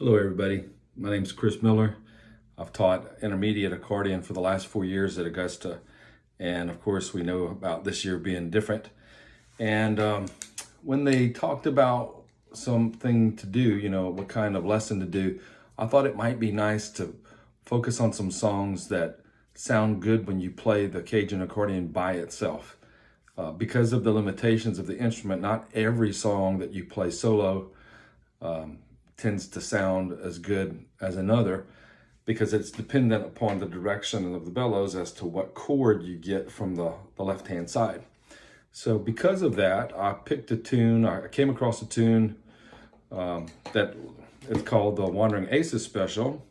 Hello everybody, my name is Chris Miller. I've taught intermediate accordion for the last 4 years at Augusta, and of course we know about this year being different. And when they talked about something to do, what kind of lesson to do, I thought it might be nice to focus on some songs that sound good when you play the Cajun accordion by itself. Because of the limitations of the instrument, not every song that you play solo tends to sound as good as another, because it's dependent upon the direction of the bellows as to what chord you get from the left-hand side. So because of that, I picked a tune. I came across a tune that is called the Wandering Aces Special.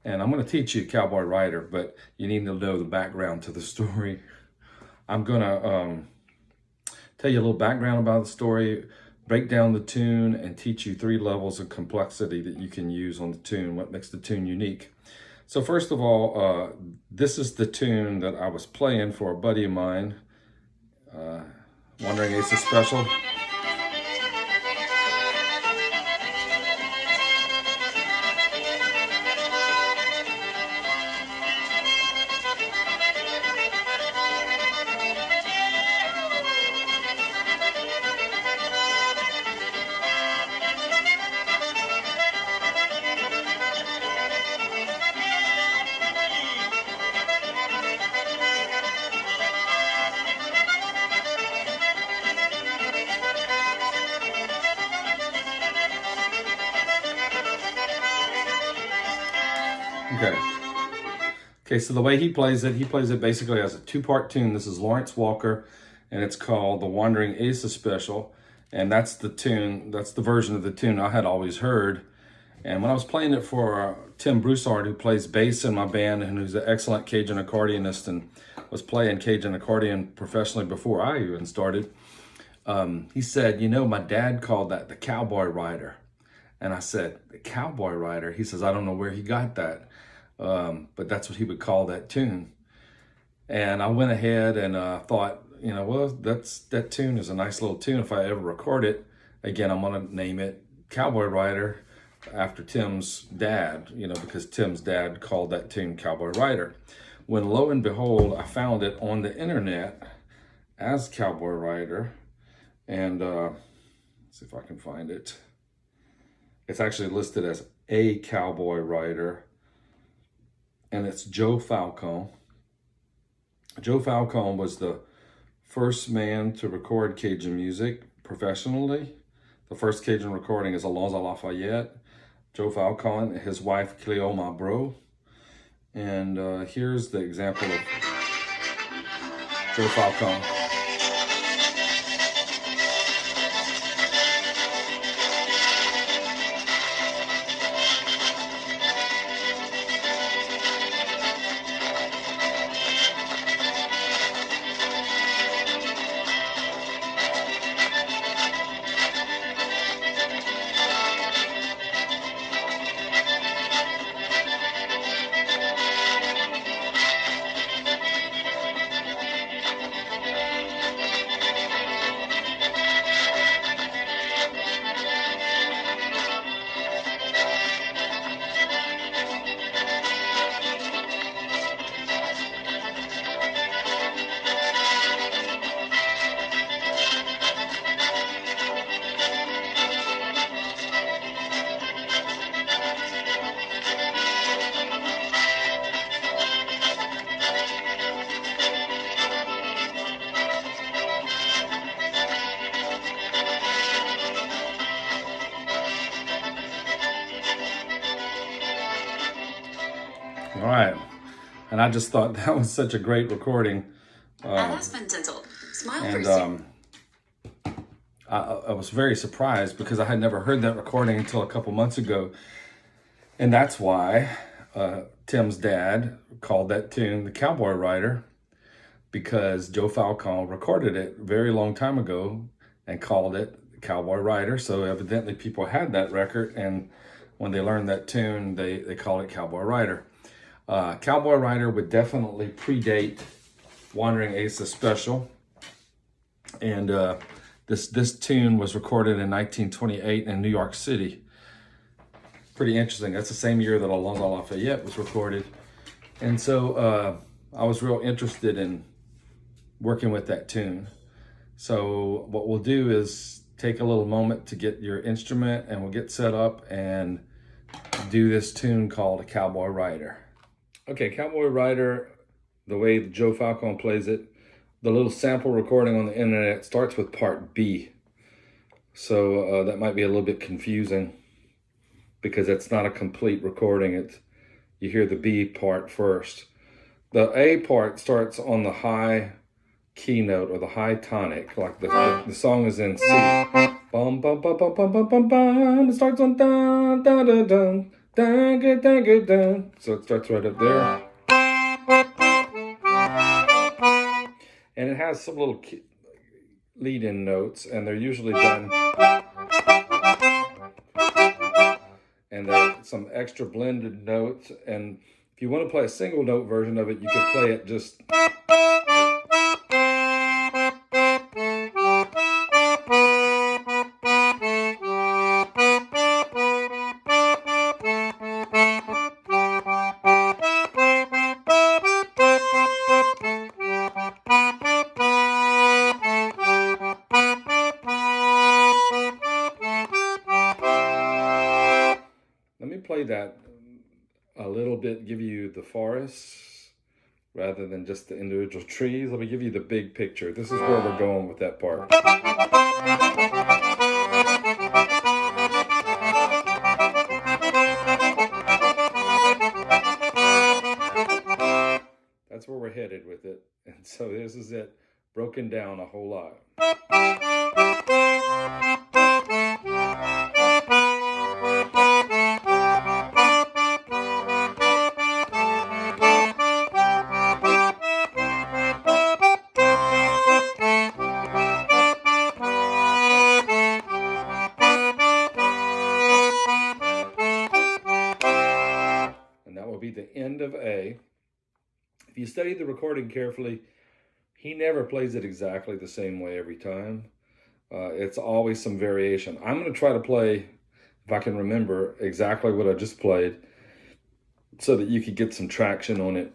And I'm going to teach you Cowboy Rider, but you need to know the background to the story. I'm going to tell you a little background about the story, break down the tune, and teach you 3 levels of complexity that you can use on the tune, what makes the tune unique. So first of all, this is the tune that I was playing for a buddy of mine, Wandering Aces Special. Okay, so the way he plays it basically as a 2-part tune. This is Lawrence Walker, and it's called the Wandering Aces Special. And that's the tune, that's the version of the tune I had always heard. And when I was playing it for Tim Broussard, who plays bass in my band and who's an excellent Cajun accordionist and was playing Cajun accordion professionally before I even started, he said, my dad called that the Cowboy Rider. And I said, the Cowboy Rider? He says, I don't know where he got that. But that's what he would call that tune. And I went ahead and thought, well, that tune is a nice little tune. If I ever record it, again, I'm going to name it Cowboy Rider after Tim's dad, because Tim's dad called that tune Cowboy Rider. When lo and behold, I found it on the internet as Cowboy Rider. And let's see if I can find it. It's actually listed as a Cowboy Rider. And it's Joe Falcon. Joe Falcon was the first man to record Cajun music professionally. The first Cajun recording is Alonzo Lafayette, Joe Falcon, and his wife Cleo Mabro. And here's the example of Joe Falcon. All right, and I just thought that was such a great recording. And I was very surprised because I had never heard that recording until a couple months ago. And that's why Tim's dad called that tune the Cowboy Rider, because Joe Falcon recorded it a very long time ago and called it Cowboy Rider. So evidently people had that record, and when they learned that tune, they called it Cowboy Rider. Cowboy Rider would definitely predate Wandering Aces Special. And this tune was recorded in 1928 in New York City. pretty interesting. That's the same year that Alonzo Lafayette was recorded. And so I was real interested in working with that tune. So what we'll do is take a little moment to get your instrument, and we'll get set up and do this tune called a Cowboy Rider. Okay, Cowboy Rider, the way Joe Falcon plays it, the little sample recording on the internet starts with part B. So that might be a little bit confusing because it's not a complete recording. You hear the B part first. The A part starts on the high key note or the high tonic, like the song is in C. Bum bum bum bum bum bum bum bum. It starts on dun dun dun dun dun dun dun dun. So it starts right up there. And it has some little lead-in notes, and they're usually done. And there's some extra blended notes. And if you want to play a single note version of it, you could play it just. Let me play that a little bit, give you the forests rather than just the individual trees. Let me give you the big picture. This is where we're going with that part. That's where we're headed with it. And so this is it, broken down a whole lot. Be the end of A. If you study the recording carefully, he never plays it exactly the same way every time. It's always some variation. I'm going to try to play, if I can remember, exactly what I just played so that you could get some traction on it.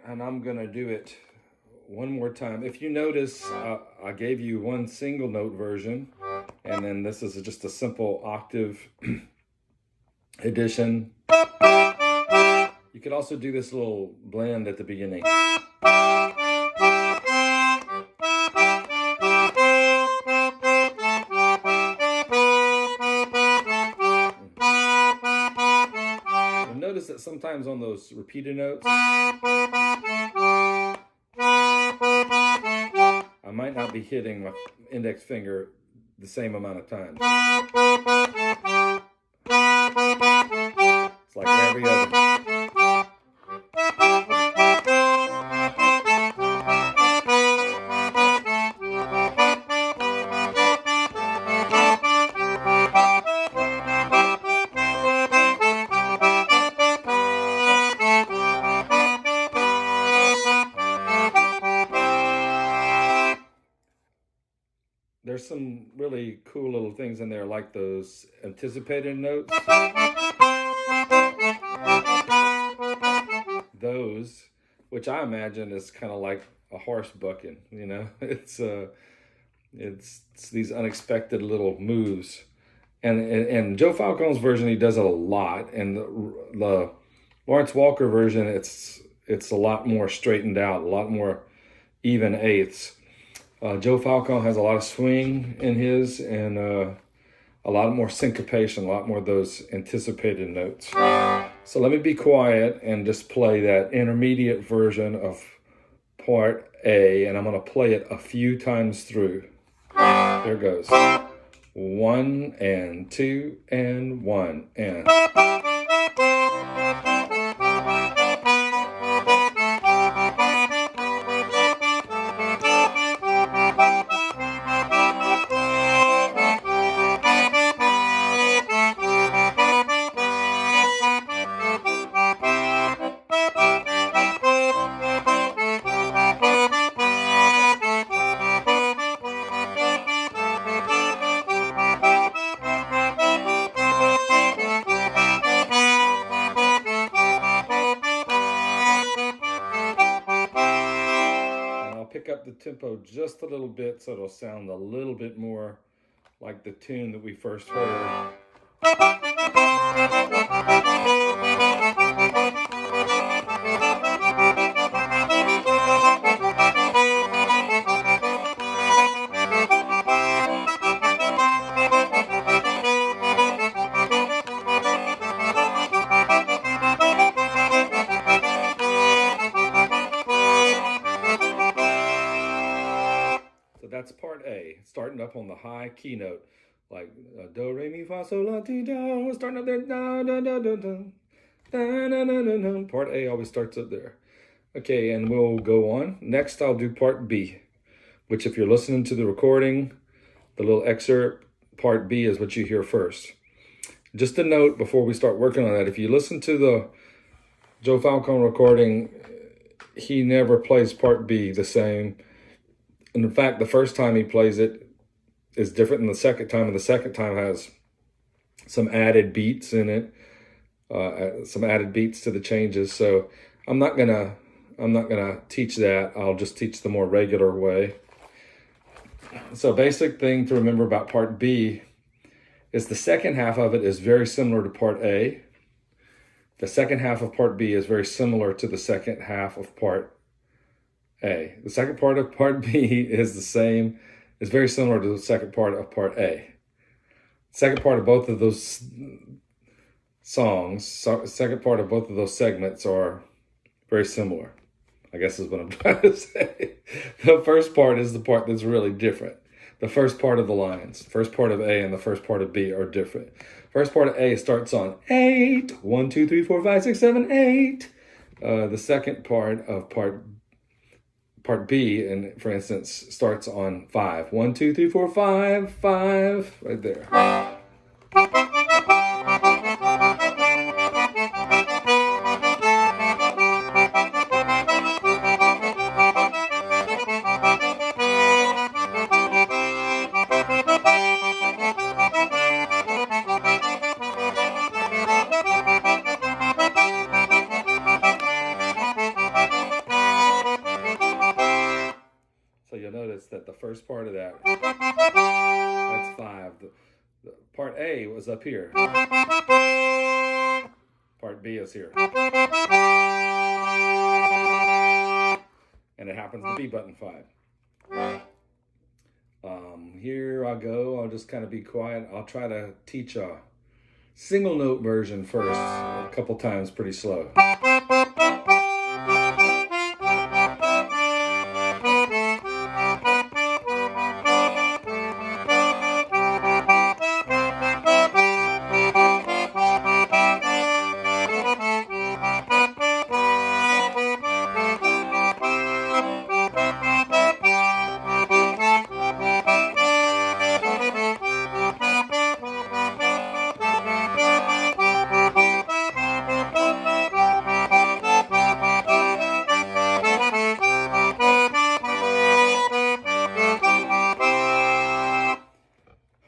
And I'm going to do it one more time. If you notice, I gave you one single note version, and then this is just a simple octave addition. You could also do this little blend at the beginning. You'll notice that sometimes on those repeated notes, I might not be hitting my index finger the same amount of times. It's like every other. There's some really cool little things in there, like those anticipated notes. Those, which I imagine is kind of like a horse bucking, you know? It's these unexpected little moves. And Joe Falcon's version, he does it a lot. And the Lawrence Walker version, it's a lot more straightened out, a lot more even eighths. Joe Falcon has a lot of swing in his, and a lot more syncopation, a lot more of those anticipated notes. So let me be quiet and just play that intermediate version of part A, and I'm going to play it a few times through. There goes. 1 and 2 and 1 and. pick up the tempo just a little bit so it'll sound a little bit more like the tune that we first heard. So that's part A, starting up on the high key note, like do, re, mi, fa, sol, la, ti, do, starting up there, da, da, da, da, da, da, da, da, da, da. Part A always starts up there. Okay, and we'll go on. Next, I'll do part B, which if you're listening to the recording, the little excerpt, part B is what you hear first. Just a note before we start working on that, if you listen to the Joe Falcon recording, he never plays part B the same. And in fact, the first time he plays it is different than the second time, and the second time has some added beats in it, some added beats to the changes. So I'm not gonna teach that. I'll just teach the more regular way. So basic thing to remember about part B is the second half of it is very similar to part A. The second half of part B is very similar to the second half of part A. The second part of part B is very similar to the second part of part A. Second part of both of those songs, second part of both of those segments are very similar, I guess is what I'm trying to say. The first part is the part that's really different. The first part of the lines, first part of A and the first part of B are different. First part of A starts on 8, 1, 2, 3, 4, 5, 6, 7, 8. The second part of part B, and for instance, starts on 5. 1, 2, 3, 4, 5, 5, right there. So you'll notice that the first part of that's 5. The part A was up here. Part B is here. And it happens to be button 5. Here I go. I'll just kind of be quiet. I'll try to teach a single note version first, a couple times pretty slow.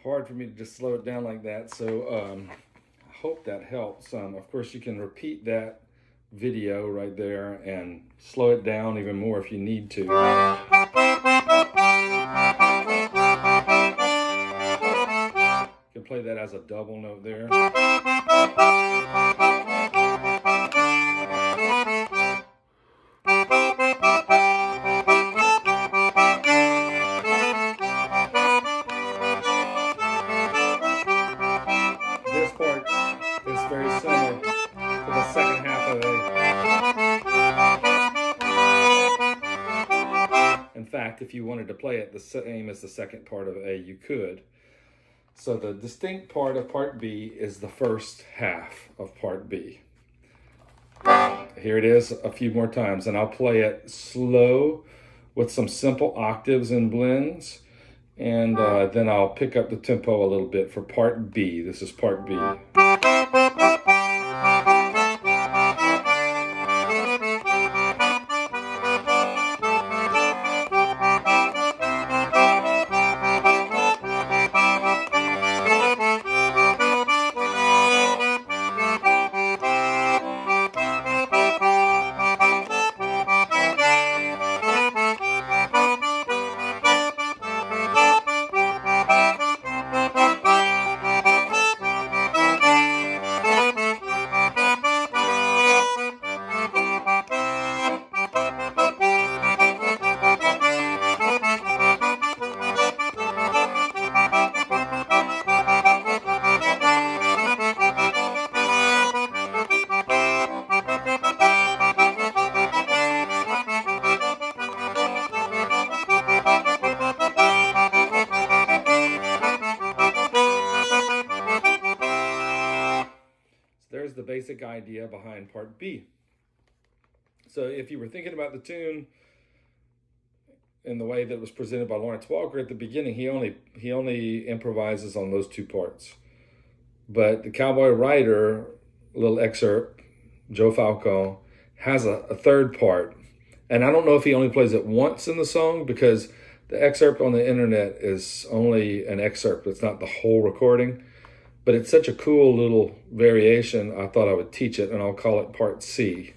Hard for me to just slow it down like that, so I hope that helps. Of course, you can repeat that video right there and slow it down even more if you need to. You can play that as a double note there. This part is very similar to the second half of A. In fact, if you wanted to play it the same as the second part of A, you could. So the distinct part of part B is the first half of part B. Here it is a few more times, and I'll play it slow with some simple octaves and blends. And then I'll pick up the tempo a little bit for part B. This is part B. basic idea behind part B. So if you were thinking about the tune in the way that it was presented by Lawrence Walker at the beginning, he only improvises on those two parts. But the Cowboy writer, little excerpt, Joe Falcon, has a third part. And I don't know if he only plays it once in the song, because the excerpt on the internet is only an excerpt. It's not the whole recording. But it's such a cool little variation, I thought I would teach it, and I'll call it part C.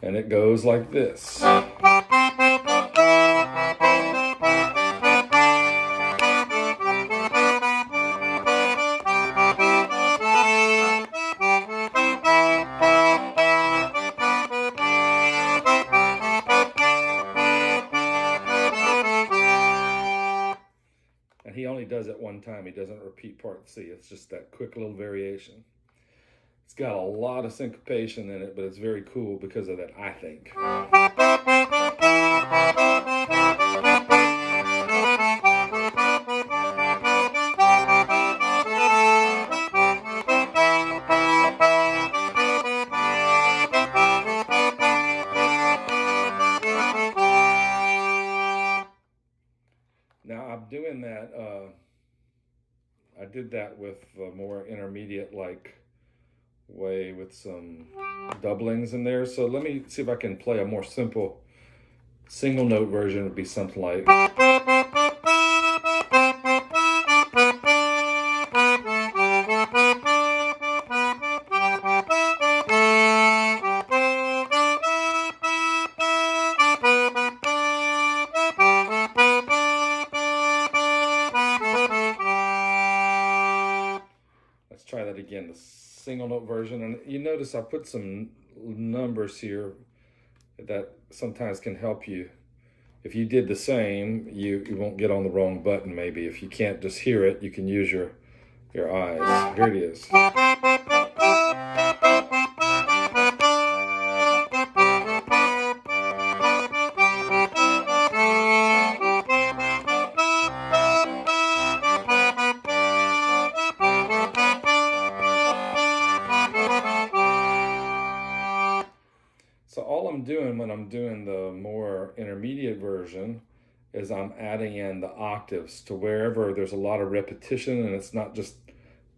And it goes like this. And he only does it one time. He doesn't repeat part C. It's just that quick little variation. It's got a lot of syncopation in it, but it's very cool because of that, I think. Now I'm doing that, I did that with a more intermediate-like way with some doublings in there. So let me see if I can play a more simple single note version. It would be something like. Let's try that again, the single note version. And you notice I put some numbers here that sometimes can help you. If you did the same, you won't get on the wrong button maybe. If you can't just hear it, you can use your eyes. Here it is. So all I'm doing when I'm doing the more intermediate version is I'm adding in the octaves to wherever there's a lot of repetition and it's not just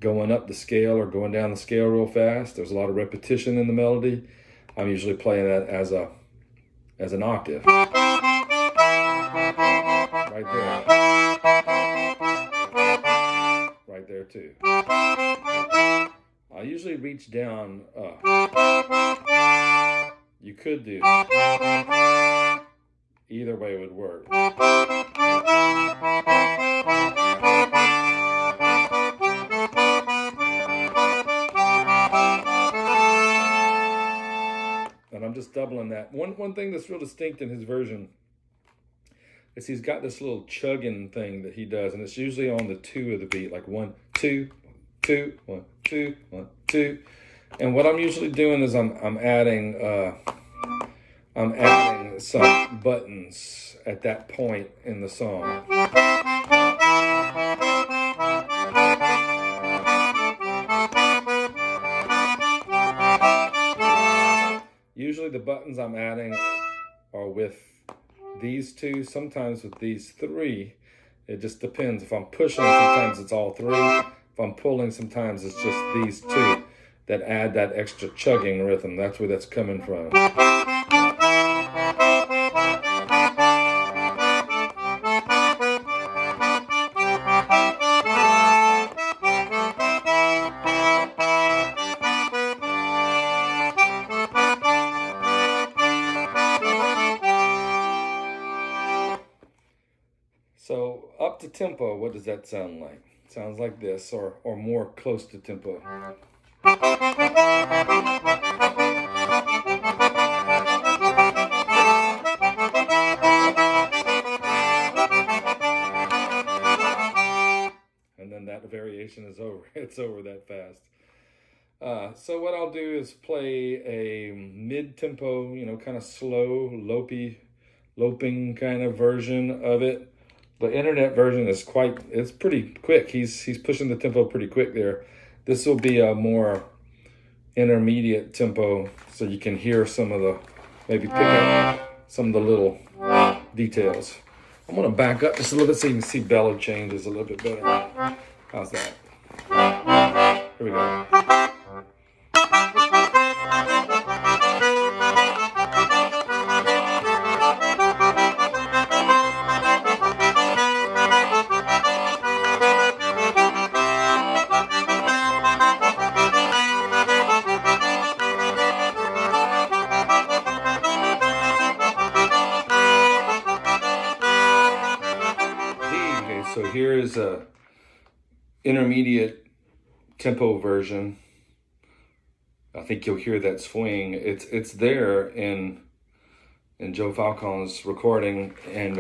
going up the scale or going down the scale real fast. There's a lot of repetition in the melody. I'm usually playing that as an octave. Right there. Right there too. I usually reach down up. You could do. Either way would work. And I'm just doubling that. One thing that's real distinct in his version is he's got this little chugging thing that he does, and it's usually on the 2 of the beat, like 1, 2, 2, 1, 2, 1, 2. And what I'm usually doing is I'm adding some buttons at that point in the song. Usually the buttons I'm adding are with these two, sometimes with these 3. It just depends. If I'm pushing, sometimes it's all 3. If I'm pulling, sometimes it's just these 2 that add that extra chugging rhythm. That's where that's coming from. So up to tempo, what does that sound like? It sounds like this, or more close to tempo. And then that variation is over. It's over that fast. So what I'll do is play a mid-tempo, kind of slow, loping kind of version of it. The internet version is it's pretty quick. He's pushing the tempo pretty quick there. This will be a more intermediate tempo, so you can hear some of the, maybe pick up some of the little details. I'm gonna back up just a little bit so you can see bellow changes a little bit better. How's that? Here we go. Okay, so here is a intermediate tempo version. I think you'll hear that swing. It's there in Joe Falcon's recording, and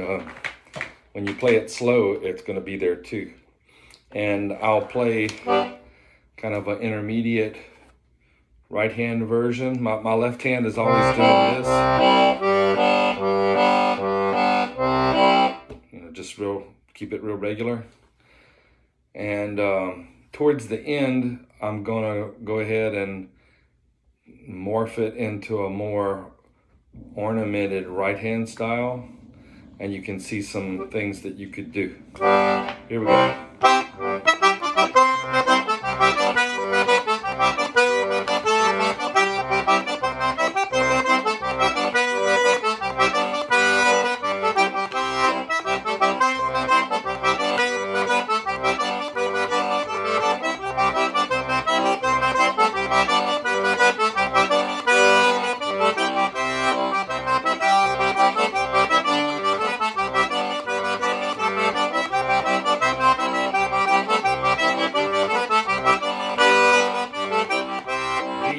when you play it slow, it's going to be there too. And I'll play kind of an intermediate right hand version. My left hand is always doing this. You know, just keep it real regular. And towards the end, I'm gonna go ahead and morph it into a more ornamented right hand style, and you can see some things that you could do. Here we go.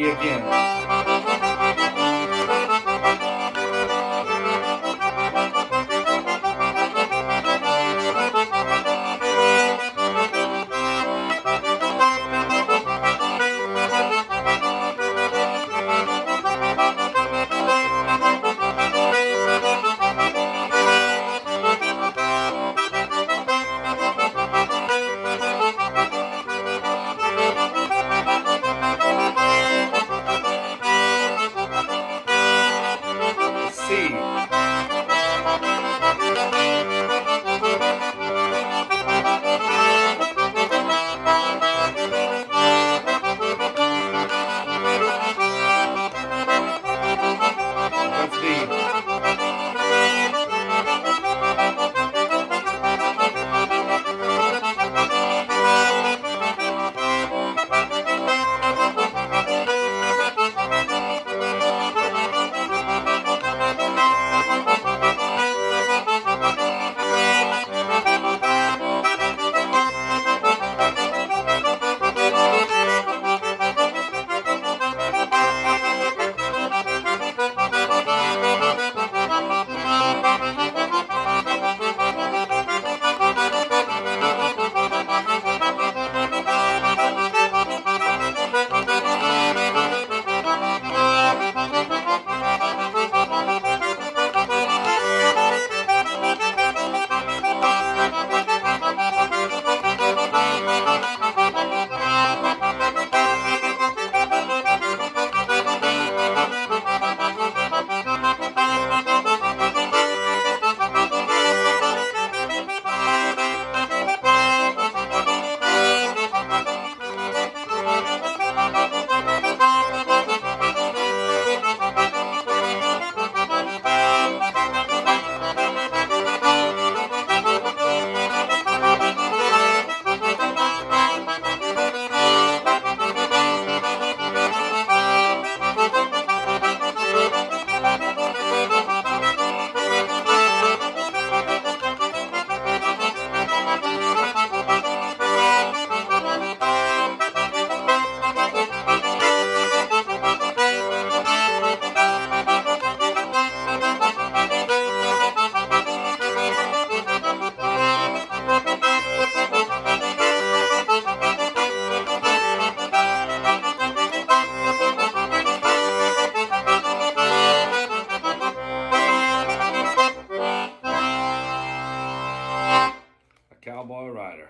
Again. Cowboy rider.